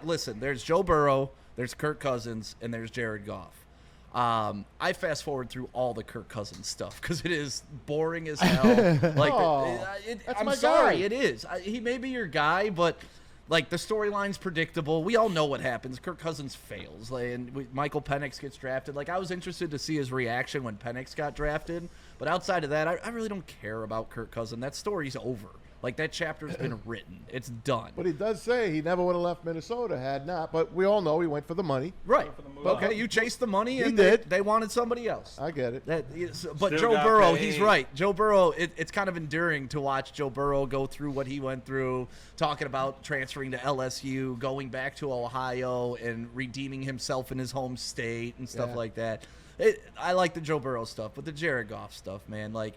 listen, there's Joe Burrow, there's Kirk Cousins, and there's Jared Goff. I fast forward through all the Kirk Cousins stuff because it is boring as hell. I'm sorry, it is. He may be your guy, but like the storyline's predictable. We all know what happens. Kirk Cousins fails, and Michael Penix gets drafted. Like I was interested to see his reaction when Penix got drafted, but outside of that, I really don't care about Kirk Cousins. That story's over. Like, that chapter's been written. It's done. But he does say he never would have left Minnesota had not. But we all know he went for the money. Right. Okay, you chased the money, and they wanted somebody else. I get it. But Joe Burrow, he's right. Joe Burrow, it's kind of endearing to watch Joe Burrow go through what he went through, talking about transferring to LSU, going back to Ohio, and redeeming himself in his home state and stuff like that. I like the Joe Burrow stuff, but the Jared Goff stuff, man, like,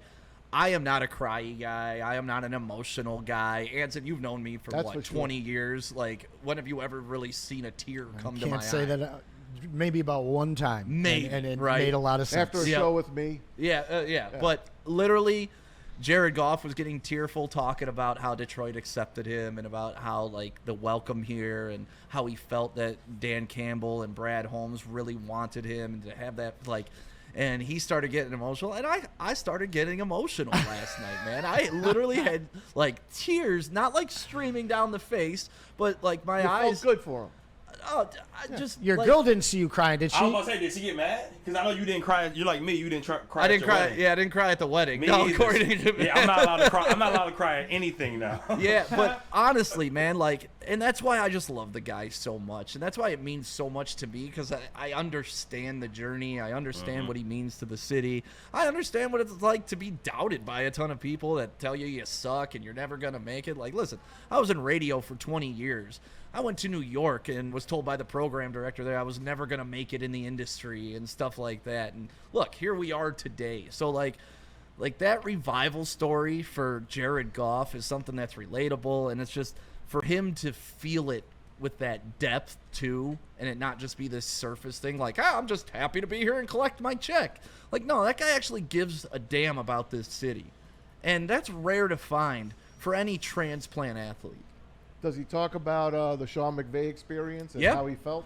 I am not a cryy guy. I am not an emotional guy. Anson, you've known me for 20 years. Like, when have you ever really seen a tear come to my eye? Can't say that. Maybe about one time. Maybe. And it made a lot of sense. After a show with me. Yeah. But literally, Jared Goff was getting tearful talking about how Detroit accepted him and about how, like, the welcome here and how he felt that Dan Campbell and Brad Holmes really wanted him and to have that, like – and he started getting emotional, and I started getting emotional last night, man. I literally had, like, tears, not, like, streaming down the face, but, like, my eyes. Felt good for him. Oh, Your girl didn't see you crying, did she? I was about to say, did she get mad? Because I know you didn't cry. You're like me. You didn't cry. I didn't cry. Wedding. Yeah, I didn't cry at the wedding. Me no, either. according to me. Yeah, I'm not allowed to cry. I'm not allowed to cry at anything now. Yeah, but honestly, man, like, and that's why I just love the guy so much, and that's why it means so much to me, because I understand the journey. I understand what he means to the city. I understand what it's like to be doubted by a ton of people that tell you suck and you're never gonna make it. Like, listen, I was in radio for 20 years. I went to New York and was told by the program director there I was never going to make it in the industry and stuff like that. And look, here we are today. So, like that revival story for Jared Goff is something that's relatable, and it's just for him to feel it with that depth, too, and it not just be this surface thing like, I'm just happy to be here and collect my check. Like, no, that guy actually gives a damn about this city. And that's rare to find for any transplant athlete. Does he talk about the Sean McVay experience and how he felt?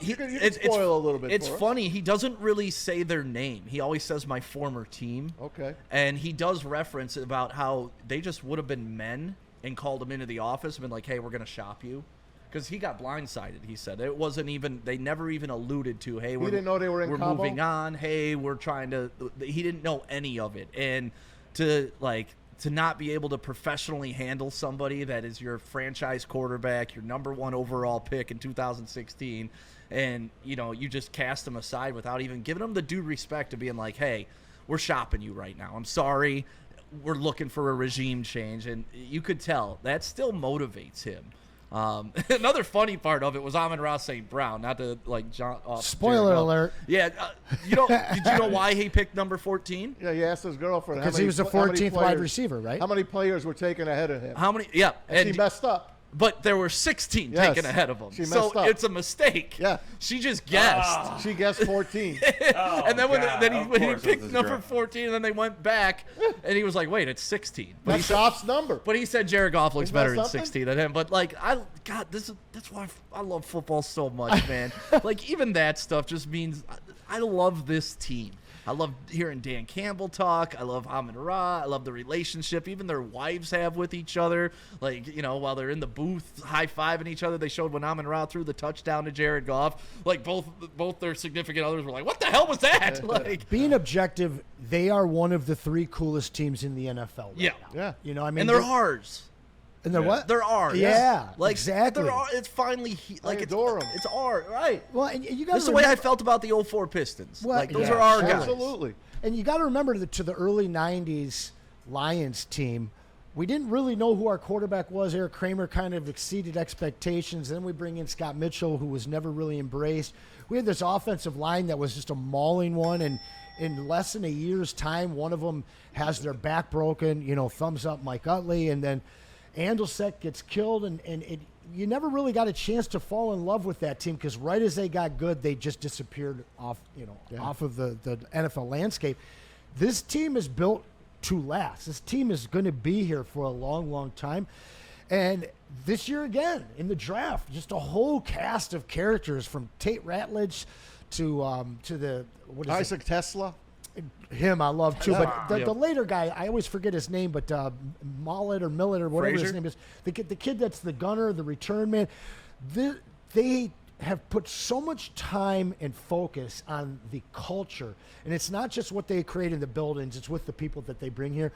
You can spoil a little bit. It's funny. He doesn't really say their name. He always says my former team. Okay. And he does reference about how they just would have been men and called him into the office and been like, hey, we're going to shop you. Because he got blindsided, he said. It wasn't even, they never even alluded to, hey, he didn't know they were in we're moving on. Hey, we're trying to, he didn't know any of it. And to not be able to professionally handle somebody that is your franchise quarterback, your number one overall pick in 2016, and, you just cast him aside without even giving him the due respect of being like, hey, we're shopping you right now. I'm sorry. We're looking for a regime change. And you could tell that still motivates him. Another funny part of it was Amon-Ra St. Brown, not to John. Spoiler alert. Yeah, did you know why he picked number 14? Yeah, he asked his girlfriend. Because he was the 14th wide receiver, right? How many players were taken ahead of him? How many? Yeah, and he messed up. But there were 16 taken ahead of him. She messed up. It's a mistake. Yeah. She just guessed. She guessed 14. And then when he picked number 14, and then they went back, and he was like, wait, it's 16. But That's Goff's number. But he said Jared Goff looks better in 16 than him. But, that's why I love football so much, man. Even that stuff just means I love this team. I love hearing Dan Campbell talk. I love Amon-Ra. I love the relationship even their wives have with each other. While they're in the booth high-fiving each other, they showed when Amon-Ra threw the touchdown to Jared Goff. Both their significant others were like, what the hell was that? Being objective, they are one of the 3 coolest teams in the NFL right now. Yeah. And they're ours. And they're what? They're ours. Yeah, exactly. It's finally I adore them. It's ours, right? Well, and you got That's the way I felt about the 04 Pistons. Well, those are our guys. Absolutely. And you got to remember to the early '90s Lions team, we didn't really know who our quarterback was. Eric Kramer kind of exceeded expectations. Then we bring in Scott Mitchell, who was never really embraced. We had this offensive line that was just a mauling one, and in less than a year's time, one of them has their back broken. Thumbs up Mike Utley, and then Andelsek gets killed, and you never really got a chance to fall in love with that team because right as they got good, they just disappeared off of the NFL landscape. This team is built to last. This team is going to be here for a long, long time. And this year again, in the draft, just a whole cast of characters from Tate Ratledge to the what is Isaac Tesla. Him I love too, but the later guy, I always forget his name, but Millet or whatever his name is, the kid that's the gunner, the return man, they have put so much time and focus on the culture, and it's not just what they create in the buildings, it's with the people that they bring here.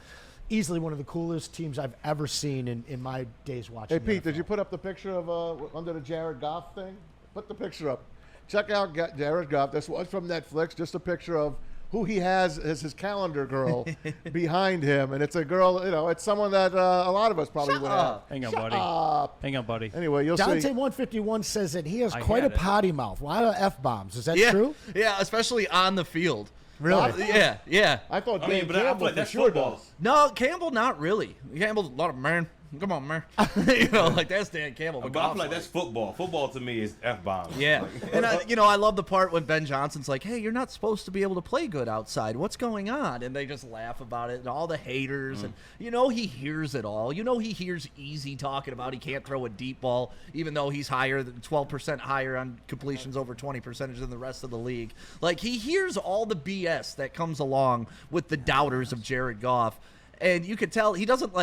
Easily one of the coolest teams I've ever seen in my days watching. Hey Pete, did you put up the picture of under the Jared Goff thing? Put the picture up. Check out Jared Goff. This was from Netflix. Just a picture of who he has as his calendar girl behind him, and it's a girl. It's someone that a lot of us probably would have. Hang on, buddy. Anyway, you'll Dante see. 151 says that he has quite a potty mouth. A lot of F-bombs. Is that true? Yeah, especially on the field. Really? Yeah. I thought I feel Campbell like that's for sure football. does. No, Campbell, not really. Campbell's a lot of man. Come on, man. Like that's Dan Campbell. But I feel like that's football. Football to me is F-bomb. Yeah. And I love the part when Ben Johnson's like, hey, you're not supposed to be able to play good outside. What's going on? And they just laugh about it, and all the haters. And he hears it all. He hears Easy talking about he can't throw a deep ball, even though he's higher than 12% higher on completions over 20% than the rest of the league. Like, he hears all the BS that comes along with the doubters of Jared Goff. And you can tell he doesn't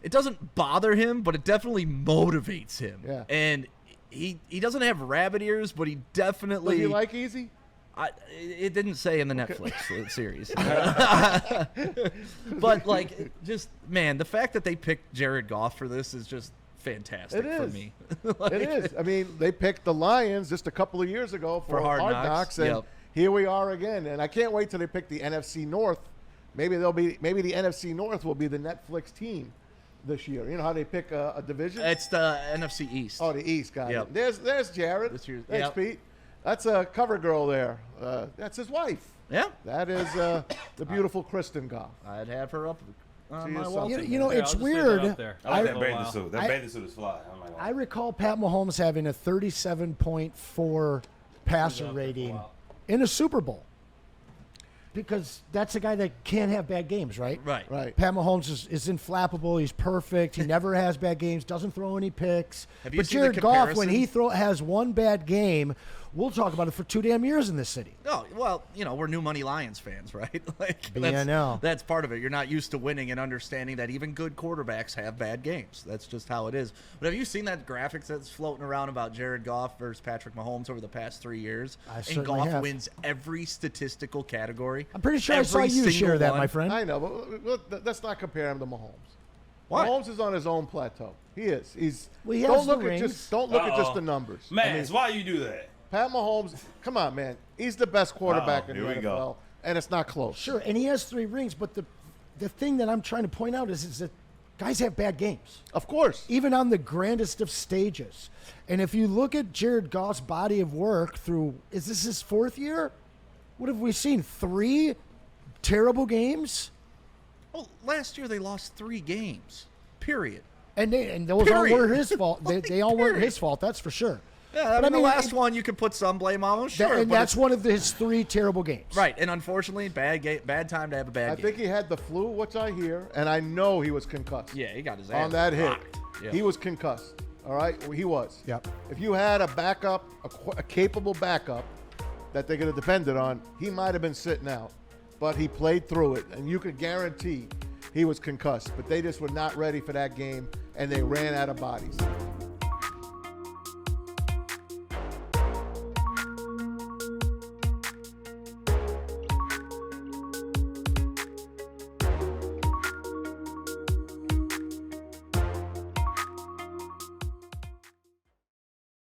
it doesn't bother him, but it definitely motivates him. Yeah. And he doesn't have rabbit ears, but he definitely. Does he like Easy? It didn't say in the Netflix series. But man, the fact that they picked Jared Goff for this is just fantastic for me. It is. I mean, they picked the Lions just a couple of years ago for Hard Knocks, and here we are again. And I can't wait till they pick the NFC North. Maybe the NFC North will be the Netflix team this year. You know how they pick a division? It's the NFC East. Oh, the East, got it. There's Jared. Thanks, Pete. That's a cover girl there. That's his wife. Yeah. That is the beautiful Kristen Goff. I'd have her up on my wall. wall. It's weird. I like that bathing suit. That bathing suit is fly. I recall Pat Mahomes having a 37.4 passer rating in a Super Bowl. Because that's a guy that can't have bad games, right? Right. Pat Mahomes is inflappable. He's perfect. He never has bad games. Doesn't throw any picks. But Jared Goff, when he has one bad game, we'll talk about it for 2 damn years in this city. Oh, well, we're New Money Lions fans, right? That's part of it. You're not used to winning and understanding that even good quarterbacks have bad games. That's just how it is. But have you seen that graphics that's floating around about Jared Goff versus Patrick Mahomes over the past 3 years? And Goff wins every statistical category. I'm pretty sure I saw you share that, my friend. I know, but let's not compare him to Mahomes. Why? Mahomes is on his own plateau. He is. He don't look at just the numbers. Man, why you do that? Pat Mahomes, come on, man. He's the best quarterback in the NFL, go. and it's not close. Sure, and he has 3 rings, but the thing that I'm trying to point out is that guys have bad games. Of course. Even on the grandest of stages. And if you look at Jared Goff's body of work is this his 4th year? What have we seen? 3 terrible games? Well, last year they lost 3 games, period. And those all weren't his fault. They all weren't his fault, that's for sure. Yeah, I mean, the last one you could put some blame on him, sure. And that's one of his 3 terrible games. Right, and unfortunately, bad time to have a bad game. I think he had the flu, which I hear, and I know he was concussed. Yeah, he got his ass on that hit. Yep. He was concussed. All right, he was. Yep. If you had a backup, a capable backup that they could have depended on, he might have been sitting out. But he played through it, and you could guarantee he was concussed. But they just were not ready for that game, and they ran out of bodies.